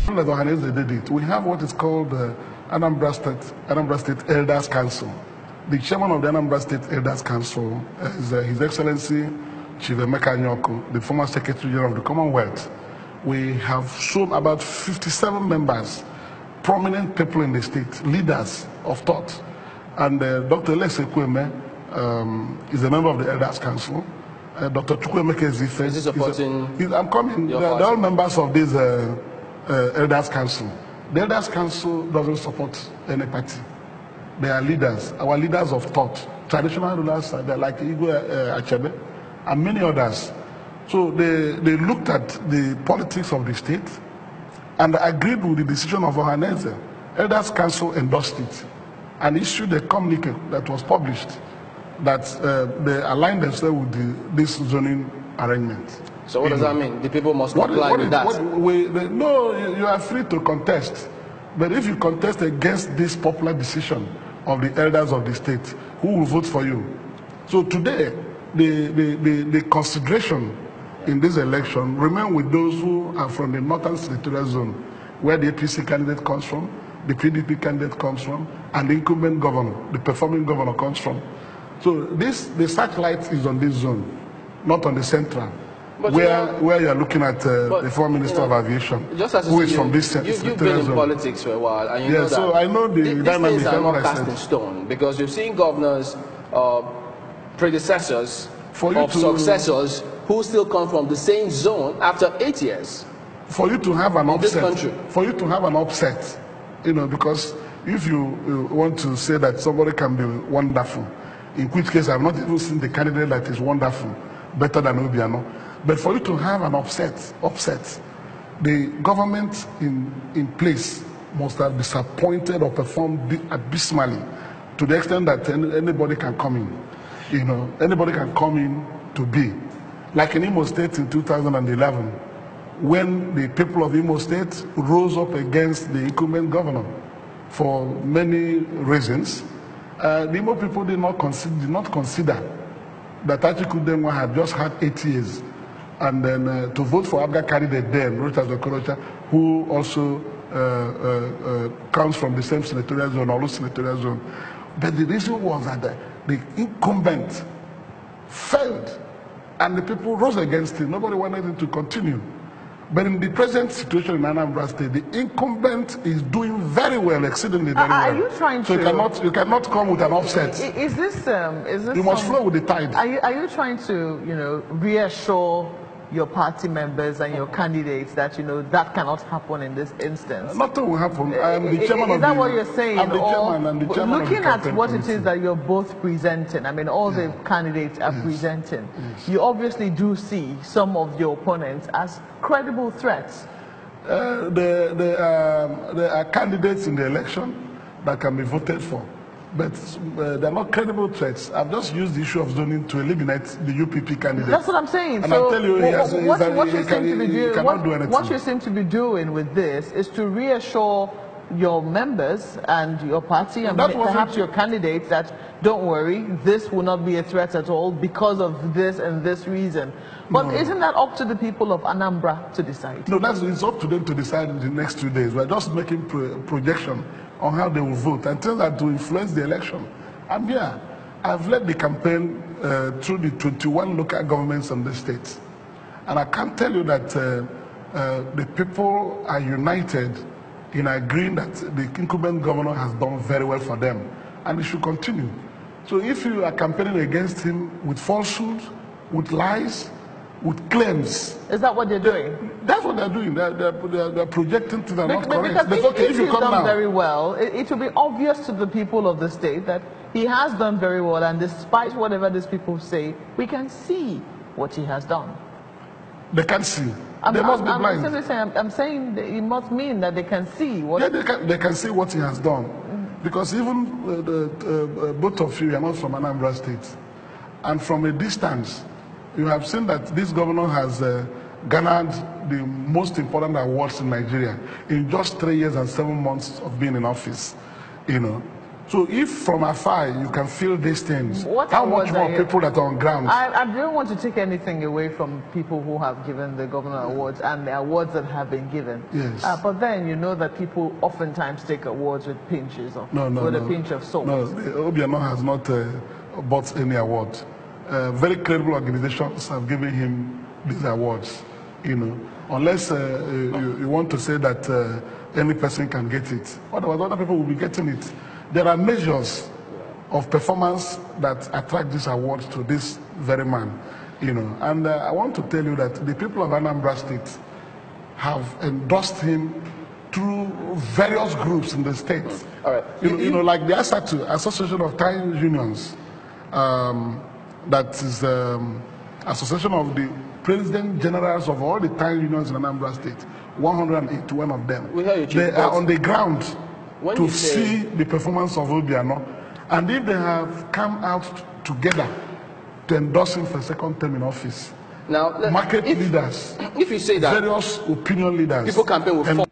Like Ohaneze did it. We have what is called the Anambra State Elders Council. The chairman of the Anambra State Elders Council is His Excellency Chief Emeka Anyoko, the former Secretary General of the Commonwealth. We have shown about 57 members, prominent people in the state, leaders of thought. And Dr. Ojukwu'S is a member of the Elders Council. Dr. Chukwuemeka is he supporting? I'm coming. They're all members of this Elders Council. The Elders Council doesn't support any party. They are leaders, our leaders of thought. Traditional rulers, they're like Igwe Achebe and many others. So they looked at the politics of the state and agreed with the decision of Ohaneze. Elders Council endorsed it and issued a communique that was published that they aligned themselves with this zoning arrangement. So what does that mean? The people must comply with that? No, you are free to contest. But if you contest against this popular decision of the elders of the state, who will vote for you? So today, the consideration in this election remain with those who are from the northern senatorial zone, where the APC candidate comes from, the PDP candidate comes from, and the incumbent governor, the performing governor comes from. So the satellite is on this zone, not on the central. But where you are looking at the former Minister of Aviation, who is from this you've been in politics for a while, and you know that so I know the dynamics. These are not cast in stone, because you've seen governors, predecessors, successors, who still come from the same zone after 8 years. For you to have an upset, you know, because if you want to say that somebody can be wonderful, in which case I've not even seen the candidate that is wonderful, better than Obiano. But for you to have an upset, the government in place must have disappointed or performed abysmally to the extent that anybody can come in. You know, anybody can come in to be. Like in Imo State in 2011, when the people of Imo State rose up against the incumbent governor for many reasons, the Imo people did not consider that Atiku Denwa had just had 8 years, and then to vote for Abga candidate then, Rochas Okorocha, who also comes from the same senatorial zone, Olu senatorial zone. But the reason was that the incumbent failed, and the people rose against him. Nobody wanted him to continue. But in the present situation in Anambra State, the incumbent is doing very well, exceedingly very well. Are you trying so to? You cannot come with an offset. Is this? You must flow with the tide. Are you trying to, you know, reassure your party members and your candidates that, you know, that cannot happen in this instance? Nothing will happen. I am the chairman of the... Is that what you're saying? I'm the chairman looking at what it is that you're both presenting, I mean, all the candidates are presenting, you obviously do see some of your opponents as credible threats. There are candidates in the election that can be voted for, but they're not credible threats. I've just used the issue of zoning to eliminate the UPP candidate. That's what I'm saying. And so I'll tell you, what you seem to be doing with this is to reassure your members and your party and perhaps your candidates that don't worry, this will not be a threat at all because of this and this reason. But isn't that up to the people of Anambra to decide? No, it's up to them to decide in the next 2 days. We're just making projection on how they will vote and things that will influence the election. I'm here. I've led the campaign through the 21 local governments in the state. And I can tell you that the people are united in agreeing that the incumbent governor has done very well for them, and it should continue. So if you are campaigning against him with falsehood, with lies, with claims... Is that what they're doing? That's what they're doing. They're projecting things that are not correct. Because if you've done very well, it will be obvious to the people of the state that he has done very well, and despite whatever these people say, we can see what he has done. They can't see. They must be blind. I'm saying that it must mean that they can see what... Yeah, they can see what he has done. Because even both of you are not from Anambra State. And from a distance, you have seen that this governor has garnered the most important awards in Nigeria in just 3 years and 7 months of being in office. You know, So if from afar you can feel these things, What how much more awards people that are on ground? I don't want to take anything away from people who have given the governor awards and the awards that have been given. Yes. But then you know that people oftentimes take awards with pinches of a pinch of salt. No, Obiano has not bought any award. Very credible organizations have given him these awards. You know, unless you want to say that any person can get it. Otherwise, other people will be getting it. There are measures of performance that attract these awards to this very man. You know, and I want to tell you that the people of Anambra State have endorsed him through various groups in the state. All right. You know, like the SHAD0WS, Association of Town Unions, that is the association of the president generals of all the town unions in Anambra State, 181 of them. We hear you, Chief, they are on the ground to see the performance of Obiano, and if they have come out together to endorse him for a second term in office, now, market leaders, if you say that, various opinion leaders, people campaign with